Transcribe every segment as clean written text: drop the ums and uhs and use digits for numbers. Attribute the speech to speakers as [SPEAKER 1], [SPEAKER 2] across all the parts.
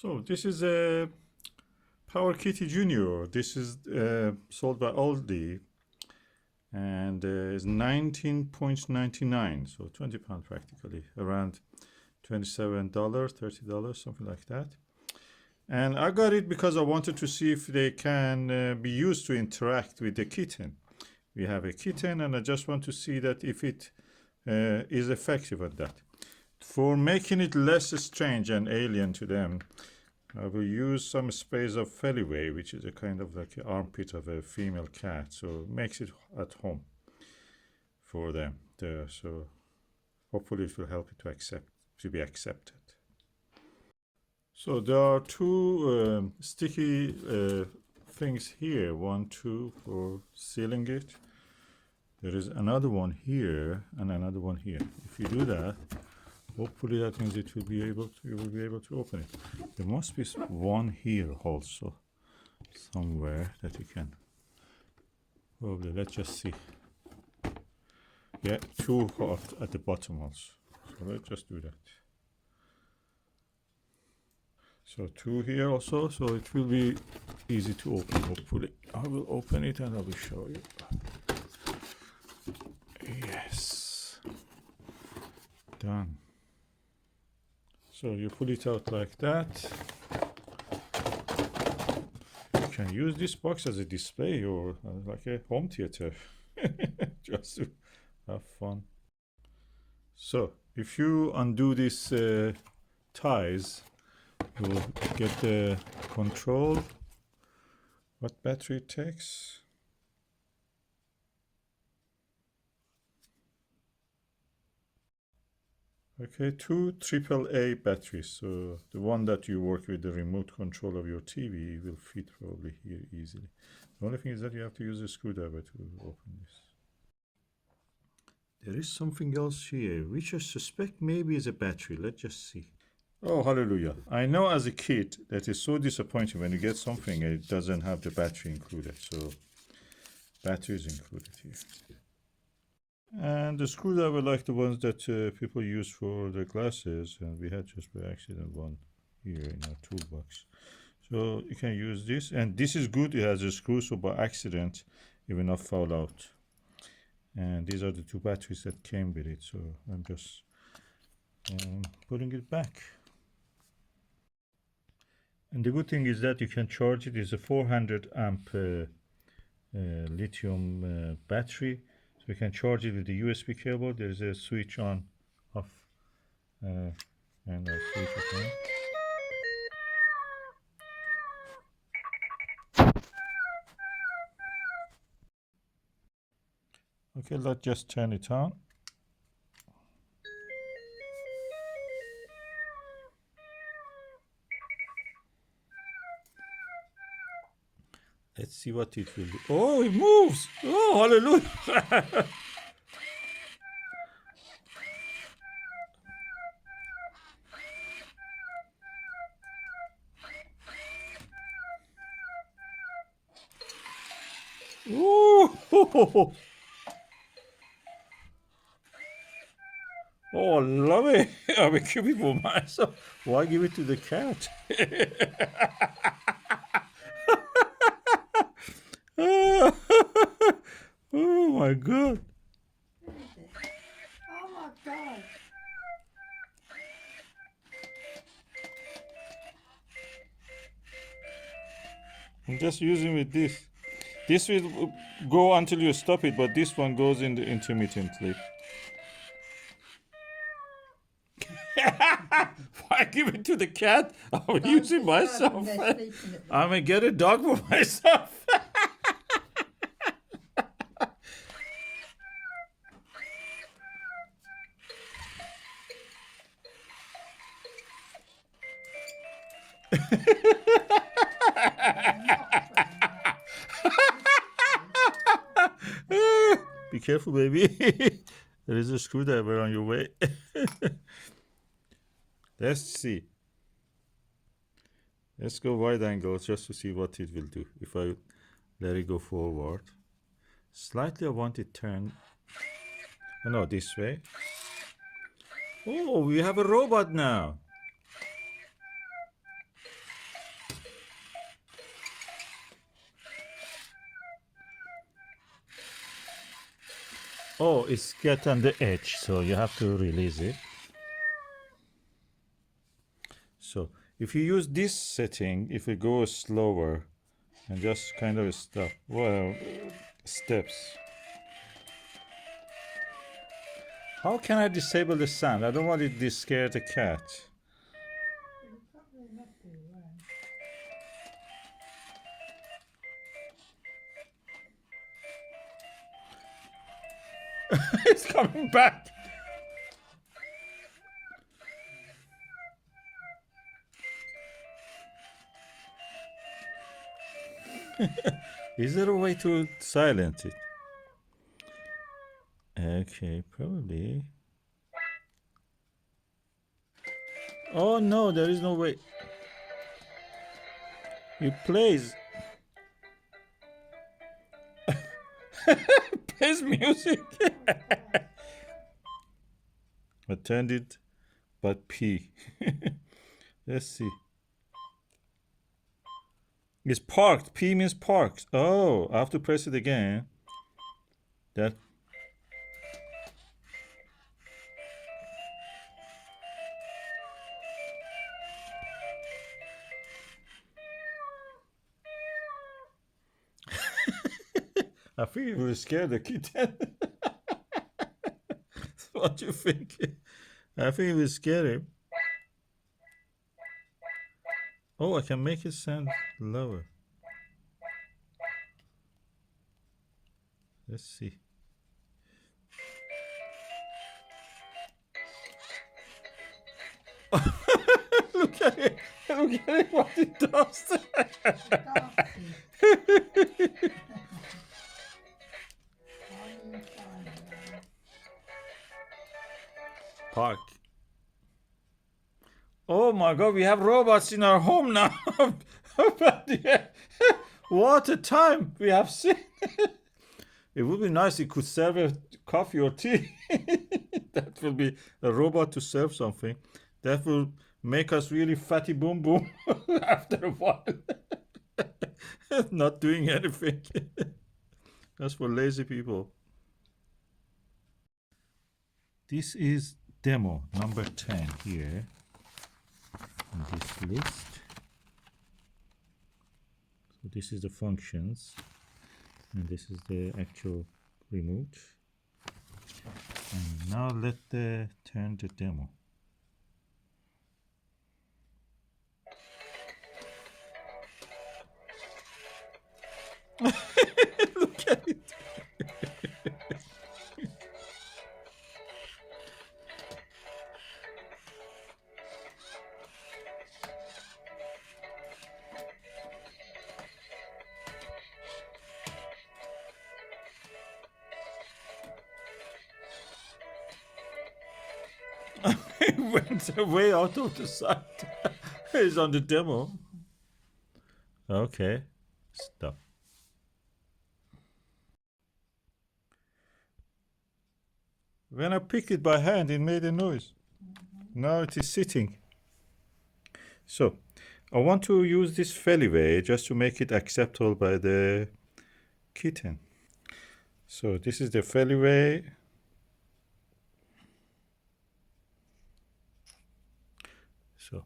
[SPEAKER 1] So this is a Power Kitty Junior. This is sold by Aldi and is 19.99, so £20 practically, around $27, $30, something like that. And I got it because I wanted to see if they can be used to interact with the kitten. We have a kitten and I just want to see that if it is effective at that. For making it less strange and alien to them, I will use some sprays of Feliway, which is a kind of like an armpit of a female cat, so it makes it at home for them. So hopefully it will help it to be accepted. So there are two sticky things here, 1, 2 for sealing it. There is another one here and another one here. If you do that, hopefully that means you will be able to open it. There must be one here also, somewhere that you can. Probably, let's just see. Yeah, 2 at the bottom also. So let's just do that. So 2 here also, so it will be easy to open, hopefully. I will open it and I will show you. Yes. Done. So you pull it out like that. You can use this box as a display or like a home theater, just to have fun. So if you undo these ties, you will get the control, what battery it takes. Okay, 2 AAA batteries. So the one that you work with the remote control of your TV will fit probably here easily. The only thing is that you have to use a screwdriver to open this. There is something else here, which I suspect maybe is a battery. Let's just see. Oh, hallelujah. I know as a kid that is so disappointing when you get something and it doesn't have the battery included. So battery is included here. And the screwdriver like the ones that people use for the glasses, and we had just by accident one here in our toolbox. So you can use this, and this is good. It has a screw, so by accident it will not fall out. And these are the 2 batteries that came with it, so I'm just putting it back. And the good thing is that you can charge it. It's a 400 amp lithium battery. So you can charge it with the USB cable. There's a switch on, off, and I'll switch it on. Okay, let's just turn it on. Let's see what it will do. Oh, it moves! Oh, hallelujah! Ooh! Oh, I love it! I will keep it for myself. Why give it to the cat? Oh my god!
[SPEAKER 2] Oh my god!
[SPEAKER 1] I'm just using with this. This will go until you stop it, but this one goes in the intermittently. Why give it to the cat? I'm using myself. I'm gonna get a dog for myself. Be careful, baby. There is a screwdriver on your way. Let's see. Let's go wide angle just to see what it will do. If I let it go forward. Slightly I want it turned. Oh, no, this way. Oh, we have a robot now. Oh, it's get on the edge, so you have to release it. So if you use this setting, if it goes slower and just kind of stop, well, steps. How can I disable the sound? I don't want it to scare the cat. It's coming back. Is there a way to silence it? Okay, probably. Oh no, there is no way. It plays. Plays music. I turned it, but P. Let's see. It's parked. P means parked. Oh, I have to press it again. That. I think it will scare the kitten. What do you think? I think it will scare him. Oh, I can make it sound lower. Let's see. Look at it. Look at it, what it does. Park. Oh my god, we have robots in our home now. But yeah, what a time we have seen. It would be nice if it could serve a coffee or tea. That will be a robot to serve something. That will make us really fatty boom boom after a while. Not doing anything. That's for lazy people. This is demo number 10 here in this list. So this is the functions, and this is the actual remote. And now let the turn the demo. Look at it. It went way out of the sight. It's on the demo. Okay, stop. When I picked it by hand, it made a noise. Now it is sitting. So, I want to use this alleyway just to make it acceptable by the kitten. So this is the alleyway. So,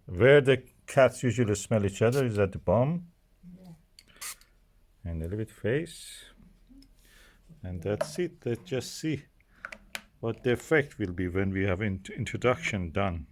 [SPEAKER 1] where the cats usually smell each other is at the bum. And a little bit face. And that's it. Let's just see what the effect will be when we have introduction done.